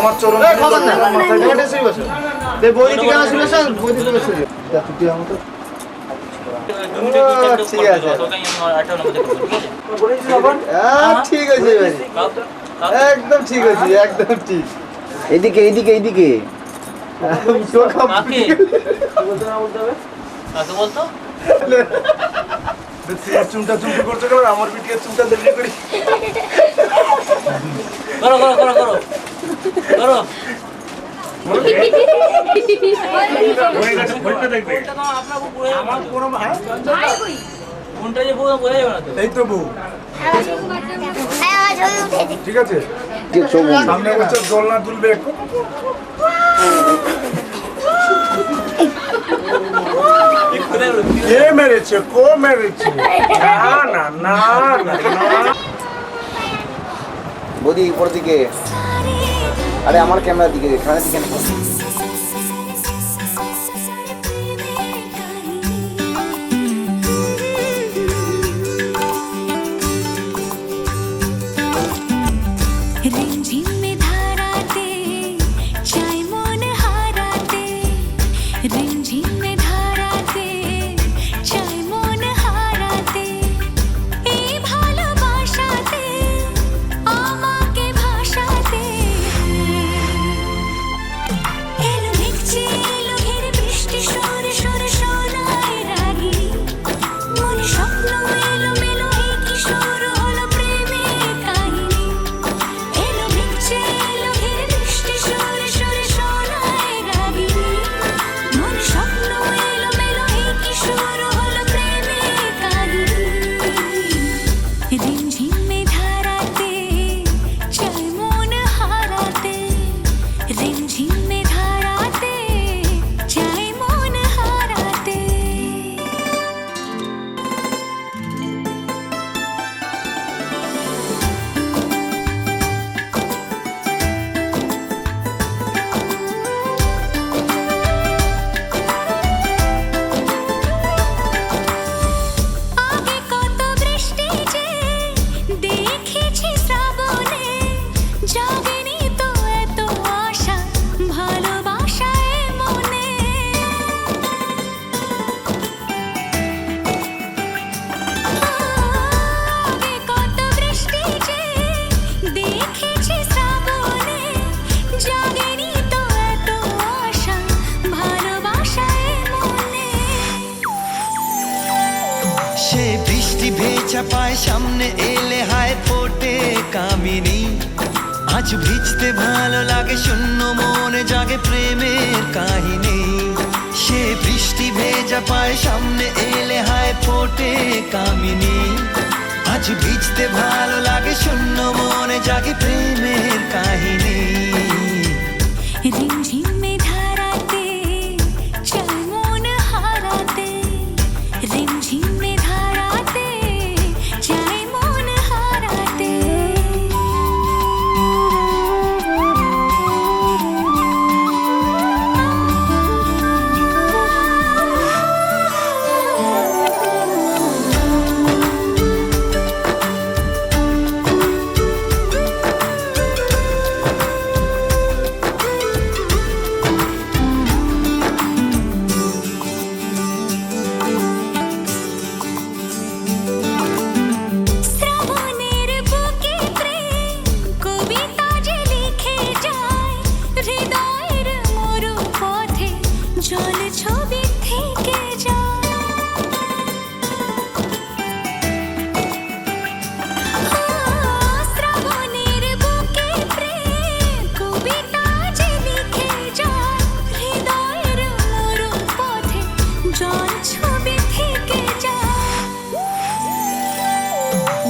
আমার চরণ ঠিক আছে, ঠিক আছে, একদম ঠিক আছে, একদম ঠিক। এইদিকে এইদিকে এইদিকে চুমটা চুমটি করছো কেন? আমার পিঠে চুমটা দেখে করি। করো করো করো করো করো এই তো বউ, ঠিক আছে। সামনে বছর জল না তুলবে একটু। কে মেরেছে? কো মেরেছে? না না না না না। বৌদি উপরের দিকে, আরে আমার ক্যামেরার দিকে, ক্যামেরার দিকে না। পায় সামনে এলে হায় ফোটে কামিনী, আজ ভিজতে ভালো লাগে শূন্য মনে জাগে প্রেমের কাহিনী। সে বৃষ্টি ভেজা পায় সামনে এলে হায় ফোটে কামিনী, আজ ভিজতে ভালো লাগে শূন্য মনে জাগে প্রেমের কাহিনী। রিমঝিমে ধারাতে চাই মন হারাতে, রিমঝিমে ধারাতে চাই মন হারাতে।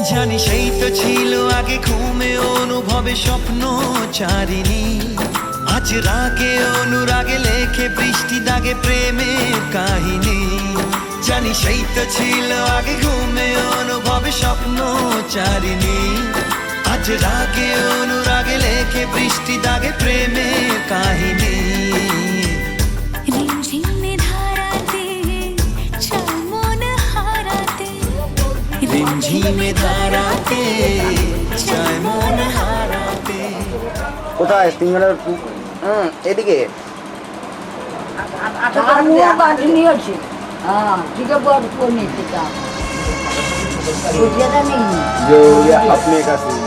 জানি সেই তো ছিল আগে ঘুমে অনুভবে স্বপ্ন চারিণী, আজ রাগে অনুরাগে লেখে বৃষ্টি দাগে প্রেমের কাহিনী। জানি সেই তো ছিল আগে ঘুমে অনুভবে স্বপ্ন চারিণী, আজ রাগে অনুরাগে লেখে বৃষ্টি দাগে প্রেমের কাহিনী। রিমঝিমে ধারাতে চাই মন হারাতে, রিমঝিমে ধারাতে চাই মন হারাতে। কোথায় সিঙ্গারার এদিকে নিয়েছি হ্যাঁ ঠিক আছে বড় করে নিয়েছি তা বুঝিয়ে নেই जो हो गया अपने का सीन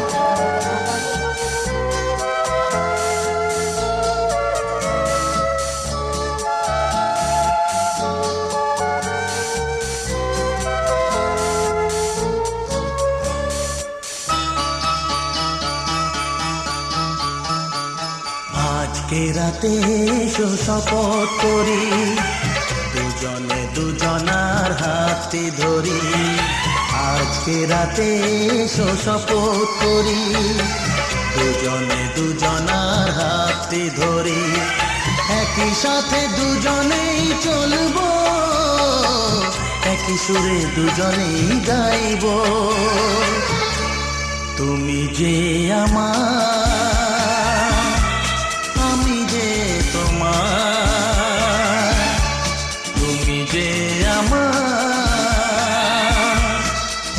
আজকে রাতে এসো শপথ করি দুজনে দুজনার হাতে ধরি আজকে রাতে এসো শপথ করি দুজনে দুজনার হাতে ধরি একই সাথে দুজনেই চলবো একই সুরে দুজনেই গাইবো তুমি যে আমার আমি যে তোমার তুমি যে আমার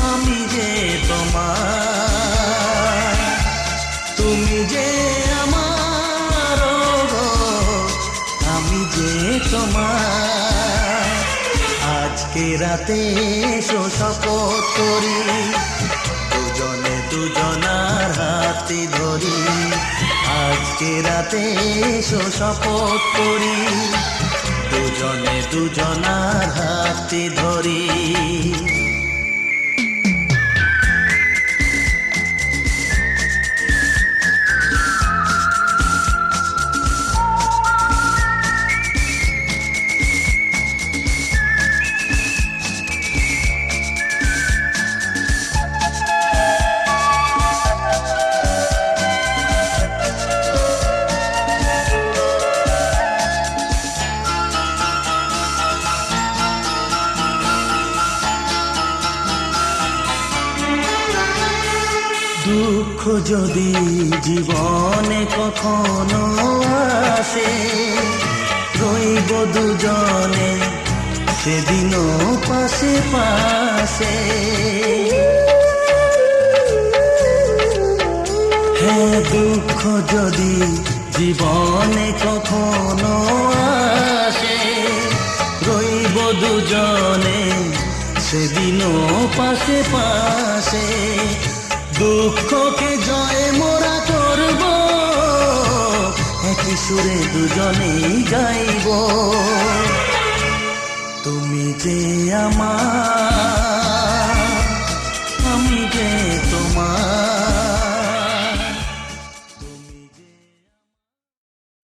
আমি যে তোমার তুমি যে আমার গো, আমি যে তোমার আজকে রাতে এসো শপথ করি দুজনে দুজনার হাতে ধরি আজকে রাতে এসো শপথ করি দুজনে দুজনার হাতে ধরি দুঃখ যদি জীবনে কখনো আসে রইব দুজনে সেদিনও পাশে পাশে হ্যাঁ দুঃখ যদি জীবনে কখনো আসে রইব দুজনে সেদিনও পাশে পাশে দুঃখকে জয় মোরা করব একই সুরে দুজনেই গাইব তুমি যে আমার